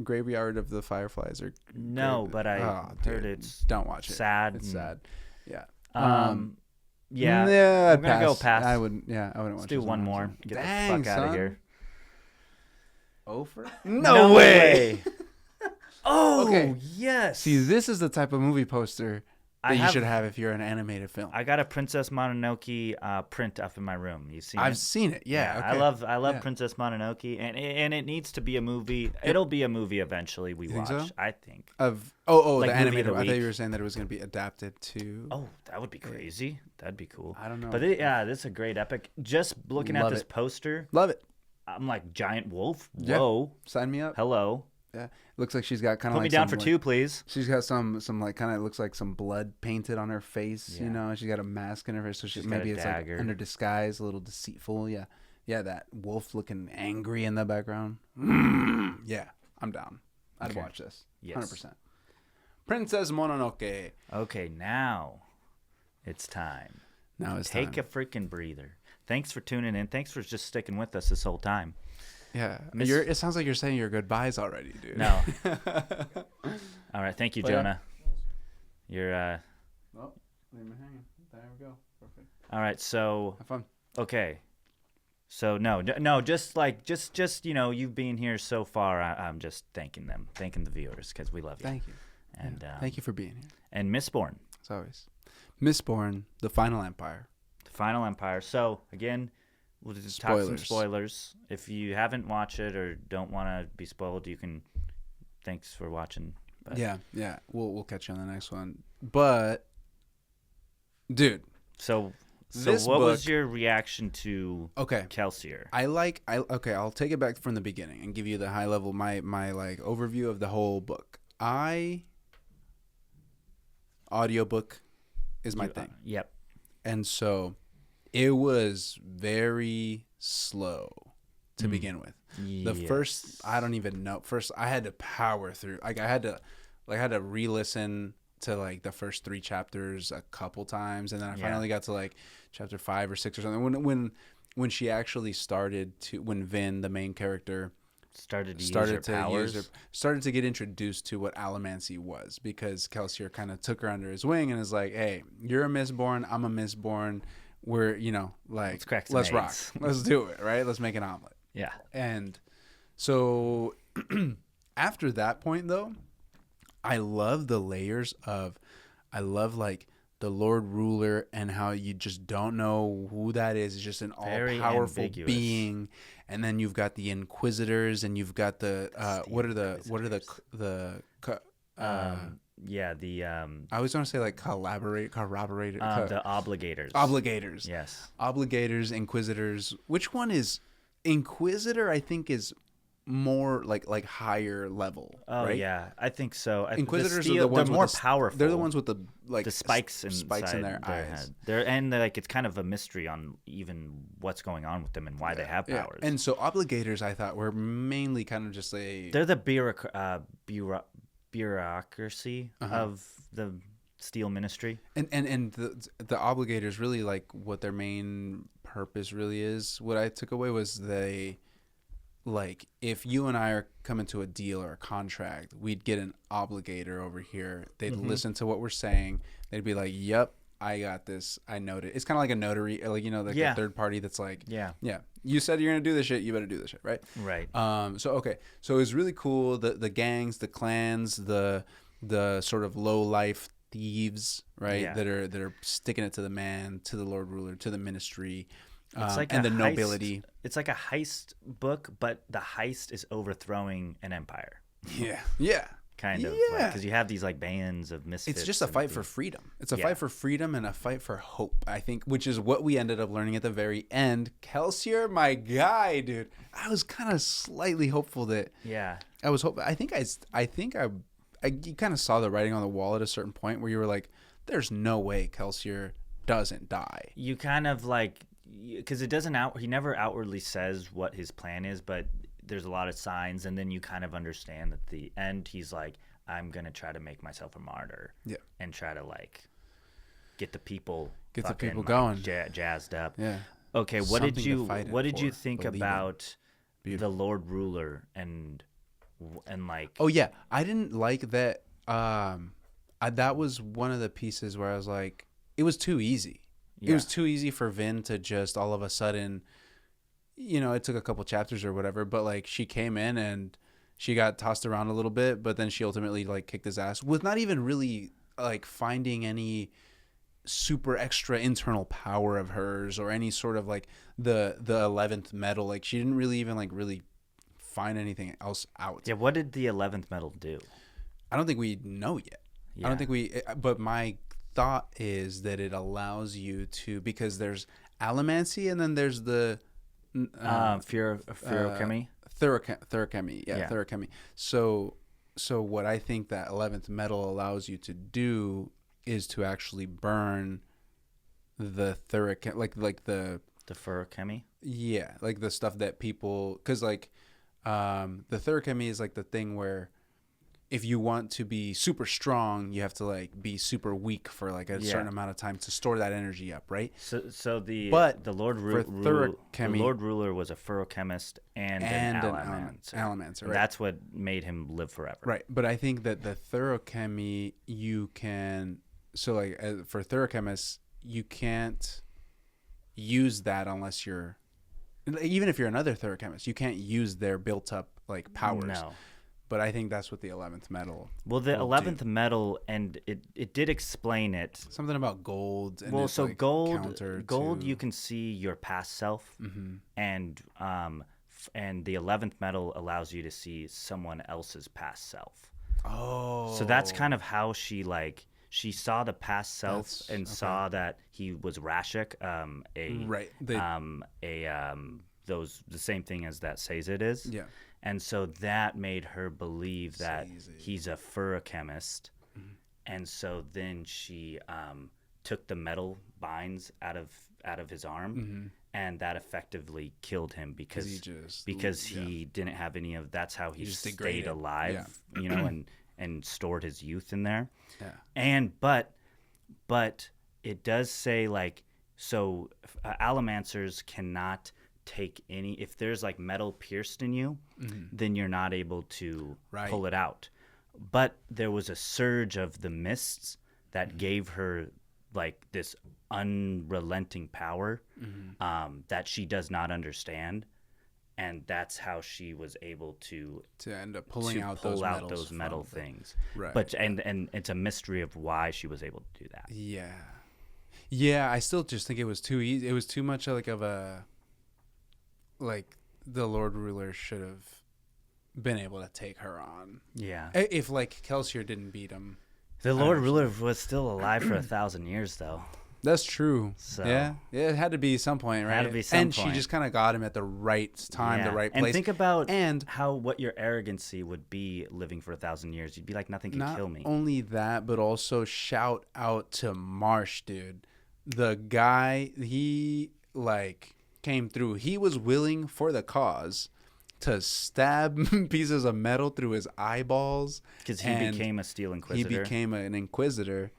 Speaker 2: Graveyard of the Fireflies? Or
Speaker 1: No, but I heard
Speaker 2: dude,
Speaker 1: it's
Speaker 2: don't watch it.
Speaker 1: sad.
Speaker 2: It's
Speaker 1: and-
Speaker 2: sad. Yeah.
Speaker 1: Yeah.
Speaker 2: Yeah,
Speaker 1: I'm gonna go pass.
Speaker 2: I wouldn't. Yeah, I wouldn't
Speaker 1: Let's
Speaker 2: watch.
Speaker 1: do
Speaker 2: this
Speaker 1: one
Speaker 2: on
Speaker 1: more.
Speaker 2: Amazon.
Speaker 1: Get
Speaker 2: Dang,
Speaker 1: the fuck out of
Speaker 2: son.
Speaker 1: here.
Speaker 2: Over?
Speaker 1: No way. Oh,
Speaker 2: Okay.
Speaker 1: yes.
Speaker 2: See, this is the type of movie poster that
Speaker 1: I
Speaker 2: you
Speaker 1: have-
Speaker 2: should have if you're an animated film.
Speaker 1: I got a Princess Mononoke print up in my room. You seen
Speaker 2: I've
Speaker 1: it?
Speaker 2: seen it. Yeah, okay.
Speaker 1: I love
Speaker 2: Yeah.
Speaker 1: Princess Mononoke, and it needs to be a movie. It'll be a movie eventually. We
Speaker 2: think
Speaker 1: watch.
Speaker 2: so?
Speaker 1: I think.
Speaker 2: Of
Speaker 1: Like
Speaker 2: the
Speaker 1: movie of
Speaker 2: animated.
Speaker 1: the
Speaker 2: I thought you
Speaker 1: week.
Speaker 2: were saying that it was going to be adapted to.
Speaker 1: Oh, that would be crazy. That'd be cool.
Speaker 2: I don't know.
Speaker 1: But yeah, this is a great epic. Just looking at
Speaker 2: Love
Speaker 1: this
Speaker 2: it.
Speaker 1: poster,
Speaker 2: Love it.
Speaker 1: I'm like giant wolf.
Speaker 2: Yeah.
Speaker 1: Whoa,
Speaker 2: Sign me up.
Speaker 1: hello.
Speaker 2: Yeah, looks like she's got kind of
Speaker 1: Put
Speaker 2: like
Speaker 1: me down
Speaker 2: some,
Speaker 1: for
Speaker 2: like-
Speaker 1: 2, please.
Speaker 2: She's got some like kind of looks like some blood painted on her face.
Speaker 1: Yeah.
Speaker 2: You know, she's got a mask in her face, so
Speaker 1: She's got
Speaker 2: maybe
Speaker 1: a
Speaker 2: it's
Speaker 1: dagger.
Speaker 2: like under disguise, a little deceitful. Yeah, yeah. That wolf looking angry in the background. Yeah, I'm down. I'd
Speaker 1: Okay.
Speaker 2: watch this.
Speaker 1: Yes.
Speaker 2: 100%. Princess Mononoke.
Speaker 1: Okay, now It's time.
Speaker 2: Now it's
Speaker 1: Take
Speaker 2: time.
Speaker 1: a freaking breather. Thanks for tuning in. Thanks for just sticking with us this whole time.
Speaker 2: Yeah.
Speaker 1: Miss-
Speaker 2: It sounds like you're saying your goodbyes already, dude.
Speaker 1: No. All right. Thank you,
Speaker 2: Oh, yeah.
Speaker 1: Jonah. You're
Speaker 2: Well, leave me hanging. There we go. Perfect.
Speaker 1: all right. So
Speaker 2: Have fun.
Speaker 1: okay. So no, just you being here so far. I'm just thanking the viewers because we love you.
Speaker 2: Thank you.
Speaker 1: And
Speaker 2: Thank you for being here.
Speaker 1: And Mistborn,
Speaker 2: As always. Mistborn, The Final Empire.
Speaker 1: the Final Empire. So again, we'll just talk some
Speaker 2: Spoilers.
Speaker 1: spoilers. If you haven't watched it or don't want to be spoiled, you can. Thanks for watching. But
Speaker 2: Yeah. We'll catch you on the next one. But, dude.
Speaker 1: So
Speaker 2: This
Speaker 1: what was
Speaker 2: book-
Speaker 1: your reaction to
Speaker 2: Okay.
Speaker 1: Kelsier?
Speaker 2: Okay, I'll take it back from the beginning and give you the high level, my like overview of the whole book. Audiobook is my thing.
Speaker 1: Yep.
Speaker 2: And so it was very slow to begin with. The first, I don't even know. First, I had to power through. Like I had to re-listen to like the first 3 chapters a couple times, and then I finally got to like chapter 5 or 6 or something. When she actually when Vin, the main character, started to get introduced to what allomancy was, because Kelsier kind of took her under his wing and is like, hey, you're a Mistborn, I'm a Mistborn, we're
Speaker 1: Let's crack some
Speaker 2: let's rock,
Speaker 1: eggs.
Speaker 2: let's do it, right? Let's make an omelet.
Speaker 1: Yeah.
Speaker 2: And so after that point though, I love the layers of like the Lord Ruler and how you just don't know who that is. It's just an
Speaker 1: Very
Speaker 2: all-powerful
Speaker 1: ambiguous.
Speaker 2: being. And then you've got the Inquisitors, and you've got the I always want to say like corroborated
Speaker 1: The Obligators.
Speaker 2: obligators.
Speaker 1: Yes.
Speaker 2: Obligators, Inquisitors. Which one is Inquisitor? I think is more like higher level.
Speaker 1: Oh
Speaker 2: right?
Speaker 1: yeah, I think so.
Speaker 2: Inquisitors are the ones
Speaker 1: they're more
Speaker 2: with
Speaker 1: powerful.
Speaker 2: They're the ones with the like
Speaker 1: the spikes
Speaker 2: spikes in their eyes.
Speaker 1: head. It's kind of a mystery on even what's going on with them and why they have powers.
Speaker 2: And so obligators, I thought, were mainly kind of just
Speaker 1: they're the bureaucracy of the Steel Ministry.
Speaker 2: And the obligators really, like, what their main purpose really is. What I took away was like, if you and I are coming to a deal or a contract, we'd get an obligator over here. They'd listen to what we're saying. They'd be like, yep, I got this. I noted. It's kind of like a notary, like, a third party that's like, yeah, you said you're going to do this shit. You better do this shit. Right.
Speaker 1: Right.
Speaker 2: So it was really cool. The gangs, the clans, the sort of low life thieves, right.
Speaker 1: Yeah.
Speaker 2: That are sticking it to the man, to the Lord Ruler, to the ministry.
Speaker 1: It's like
Speaker 2: and the
Speaker 1: heist.
Speaker 2: nobility.
Speaker 1: It's like a heist book, but the heist is overthrowing an empire.
Speaker 2: Yeah.
Speaker 1: Kind of.
Speaker 2: Yeah.
Speaker 1: Because you have these like bands of misfits.
Speaker 2: It's just a fight for freedom. It's a fight for freedom and a fight for hope, I think, which is what we ended up learning at the very end. Kelsier, my guy, dude. I was kind of slightly hopeful that.
Speaker 1: Yeah.
Speaker 2: I was hoping. I think you kind of saw the writing on the wall at a certain point where you were like, "There's no way Kelsier doesn't die."
Speaker 1: You kind of like, because he never outwardly says what his plan is, but there's a lot of signs, and then you kind of understand that at the end he's like, I'm gonna try to make myself a martyr, and try to like get the people
Speaker 2: going,
Speaker 1: jazzed up.
Speaker 2: Yeah.
Speaker 1: Okay, what did you
Speaker 2: for,
Speaker 1: think
Speaker 2: believe
Speaker 1: about
Speaker 2: Beautiful.
Speaker 1: the Lord Ruler and like?
Speaker 2: Oh yeah, I didn't like that. That was one of the pieces where I was like, it was too easy.
Speaker 1: Yeah.
Speaker 2: It was too easy for Vin to just all of a sudden, it took a couple chapters or whatever, but like she came in and she got tossed around a little bit, but then she ultimately like kicked his ass with not even really like finding any super extra internal power of hers or any sort of like the 11th metal. Like she didn't really even like really find anything else out.
Speaker 1: Yeah, what did the 11th metal do?
Speaker 2: I don't think we know yet.
Speaker 1: Yeah.
Speaker 2: I don't think but my thought is that it allows you to, because there's allomancy and then there's the
Speaker 1: Furochemy.
Speaker 2: Thurochemy. Thurochemy. So what I think that 11th metal allows you to do is to actually burn the Thurochemy, like the
Speaker 1: Furochemy.
Speaker 2: Yeah, like the stuff that people, because like the Thurochemy is like the thing where if you want to be super strong, you have to like be super weak for like a certain amount of time to store that energy up, right?
Speaker 1: So the Lord Ruler was a ferrochemist and an allomancer.
Speaker 2: Right?
Speaker 1: That's what made him live forever.
Speaker 2: Right, but I think that the Thorochemy you can for Thorochemists you can't use that unless you're even if you're another Thorochemist, you can't use their built up like powers.
Speaker 1: No.
Speaker 2: But I think that's what the 11th metal.
Speaker 1: Well, the 11th metal, and it did explain it.
Speaker 2: Something about gold. And
Speaker 1: well, so
Speaker 2: like
Speaker 1: gold, you can see your past self, and the 11th metal allows you to see someone else's past self.
Speaker 2: Oh.
Speaker 1: So that's kind of how she saw the past self saw that he was Rashik, the same thing as that Sazed is.
Speaker 2: Yeah.
Speaker 1: And so that made her believe that he's a ferrochemist. And so then she took the metal binds out of his arm, and that effectively killed him because he didn't have any of. That's how he stayed alive, and stored his youth in there.
Speaker 2: Yeah.
Speaker 1: And but it does say like so allomancers cannot take any if there's like metal pierced in you, then you're not able to pull it out. But there was a surge of the mists that gave her like this unrelenting power that she does not understand, and that's how she was able to
Speaker 2: end up pull out those
Speaker 1: metal things.
Speaker 2: Right.
Speaker 1: But and it's a mystery of why she was able to do that.
Speaker 2: Yeah. I still just think it was too easy. It was too much like of a like the Lord Ruler should have been able to take her on.
Speaker 1: Yeah.
Speaker 2: If like Kelsier didn't beat him.
Speaker 1: The Lord Ruler was still alive for 1,000 years though.
Speaker 2: That's true.
Speaker 1: So
Speaker 2: yeah, it had to be some point, right?
Speaker 1: Had to be some
Speaker 2: and
Speaker 1: point.
Speaker 2: She just kind of got him at the right time, the right place.
Speaker 1: And think about what your arrogancy would be living for 1,000 years. You'd be like, nothing can kill me.
Speaker 2: Not only that, but also shout out to Marsh, dude. The guy, he like came through. He was willing for the cause to stab pieces of metal through his eyeballs
Speaker 1: because he became a Steel Inquisitor.
Speaker 2: He became an Inquisitor,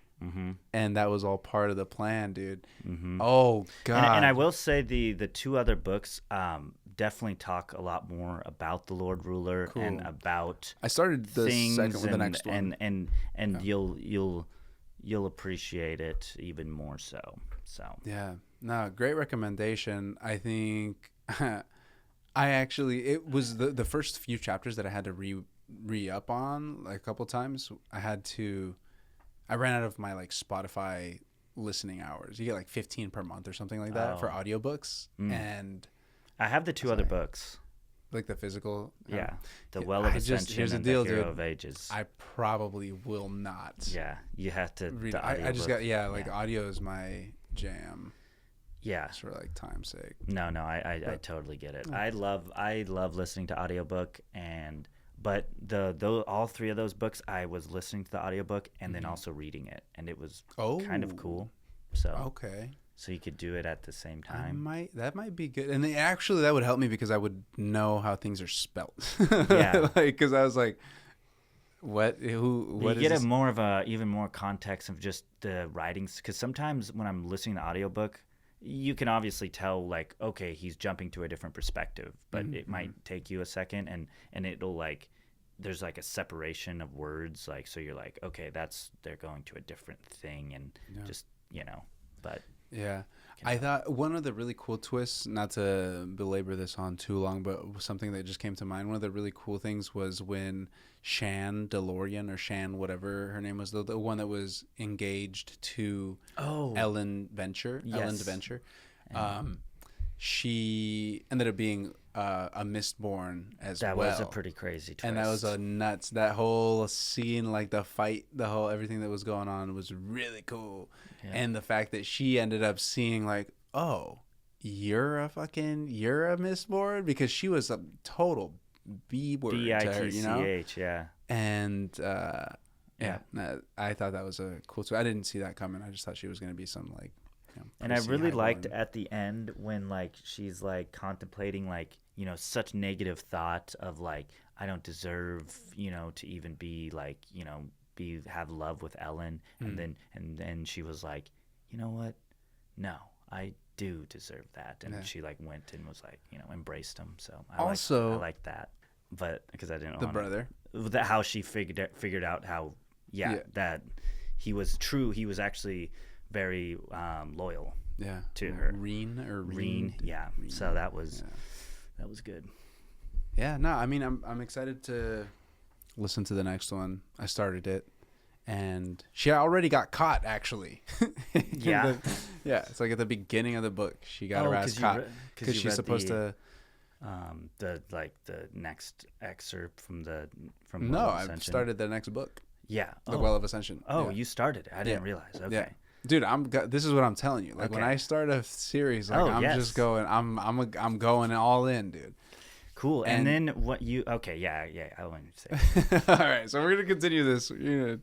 Speaker 2: and that was all part of the plan, dude.
Speaker 1: Mm-hmm.
Speaker 2: Oh God!
Speaker 1: And I will say the two other books definitely talk a lot more about the Lord Ruler and about.
Speaker 2: I started the second with the next
Speaker 1: one, and you'll appreciate it even more so. So
Speaker 2: yeah. No, great recommendation. I think it was the first few chapters that I had to re-up on like a couple times. I ran out of my like Spotify listening hours. You get like 15 per month or something like that for audiobooks. And
Speaker 1: I have the two other books.
Speaker 2: Like the physical?
Speaker 1: Yeah. The Well of Ascension
Speaker 2: here's
Speaker 1: and
Speaker 2: the deal,
Speaker 1: the Hero
Speaker 2: dude.
Speaker 1: of Ages.
Speaker 2: I probably will not.
Speaker 1: Yeah. You have to
Speaker 2: read.
Speaker 1: The
Speaker 2: I just got audio is my jam.
Speaker 1: Yeah.
Speaker 2: Just for like time's sake.
Speaker 1: No, I totally get it. I love listening to audiobook but all three of those books I was listening to the audiobook and then also reading it, and it was kind of cool. So so you could do it at the same time.
Speaker 2: That might be good. And actually that would help me because I would know how things are spelled.
Speaker 1: Yeah.
Speaker 2: Like cuz I was like what
Speaker 1: you get even more context of just the writings, cuz sometimes when I'm listening to the audiobook you can obviously tell like, okay, he's jumping to a different perspective, but it might take you a second and it'll like, there's like a separation of words. Like, so you're like, okay, they're going to a different thing and just, but.
Speaker 2: Yeah. I thought one of the really cool twists, not to belabor this on too long, but something that just came to mind. One of the really cool things was when Shan DeLorean or Shan, whatever her name was, the one that was engaged to Ellen Venture.
Speaker 1: Yes.
Speaker 2: Ellen DeVenture. She ended up being a Mistborn as well.
Speaker 1: That was a pretty crazy twist.
Speaker 2: And that was a nuts. That whole scene, like the fight, everything that was going on was really cool. Yeah. And the fact that she ended up seeing like, oh, you're a Mistborn, because she was a total B-word to her,
Speaker 1: yeah.
Speaker 2: And I thought that was a cool twist. I didn't see that coming. I just thought she was going to be some like
Speaker 1: And I
Speaker 2: prissy,
Speaker 1: really liked
Speaker 2: highborn.
Speaker 1: at the end when like she's like contemplating like, you know, such negative thought of like, I don't deserve, you know, to even be like, you know, have love with Ellen. And then she was like, you know what? No, I do deserve that. And she like went and was like, you know, embraced him. So I like that. But because I didn't
Speaker 2: The
Speaker 1: want
Speaker 2: brother.
Speaker 1: how she figured out how that he was true. He was actually very loyal to her. Reen. Yeah.
Speaker 2: Reen.
Speaker 1: So that was good.
Speaker 2: Yeah, no, I mean, I'm excited to listen to the next one. I started it, and she already got caught, actually.
Speaker 1: Yeah.
Speaker 2: It's like at the beginning of the book, she got her ass caught because she's supposed to.
Speaker 1: The next excerpt from
Speaker 2: No,
Speaker 1: Well of
Speaker 2: I've
Speaker 1: Ascension.
Speaker 2: started the next book,
Speaker 1: Yeah.
Speaker 2: The Well of Ascension.
Speaker 1: Oh,
Speaker 2: Yeah.
Speaker 1: you started it. I didn't realize. Okay.
Speaker 2: Yeah. Dude, this is what I'm telling you. Like when I start a series, like I'm just going, I'm going all in, dude.
Speaker 1: Cool. And then what you? Okay, yeah. I wanted to say.
Speaker 2: All right, so we're gonna continue this. You're gonna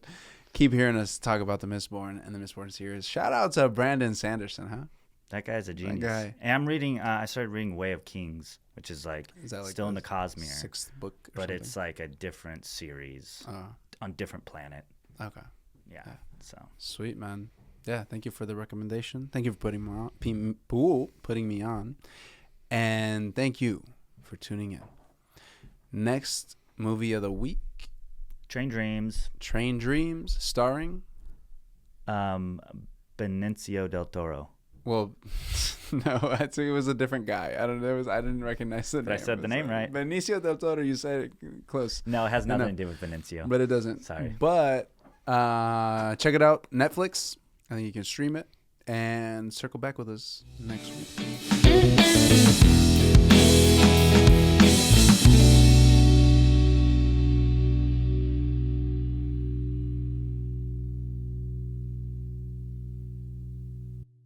Speaker 2: keep hearing us talk about the Mistborn and the Mistborn series. Shout out to Brandon Sanderson, huh?
Speaker 1: That guy's a genius.
Speaker 2: guy.
Speaker 1: And I'm reading. I started reading Way of Kings, which is like
Speaker 2: that like
Speaker 1: still in the Cosmere,
Speaker 2: 6th book,
Speaker 1: but it's like a different series on different planet.
Speaker 2: Okay.
Speaker 1: Yeah. So
Speaker 2: Sweet, man. Yeah, thank you for the recommendation. Thank you for putting me on, and thank you for tuning in. Next movie of the week,
Speaker 1: Train Dreams.
Speaker 2: Train Dreams, starring
Speaker 1: Benicio del Toro.
Speaker 2: Well, no, I think it was a different guy. I didn't recognize the name.
Speaker 1: But I said the name right.
Speaker 2: Benicio del Toro. You said it close.
Speaker 1: No, it has nothing to do with Benicio.
Speaker 2: But it doesn't.
Speaker 1: Sorry.
Speaker 2: But check it out, Netflix. I think you can stream it and circle back with us next week.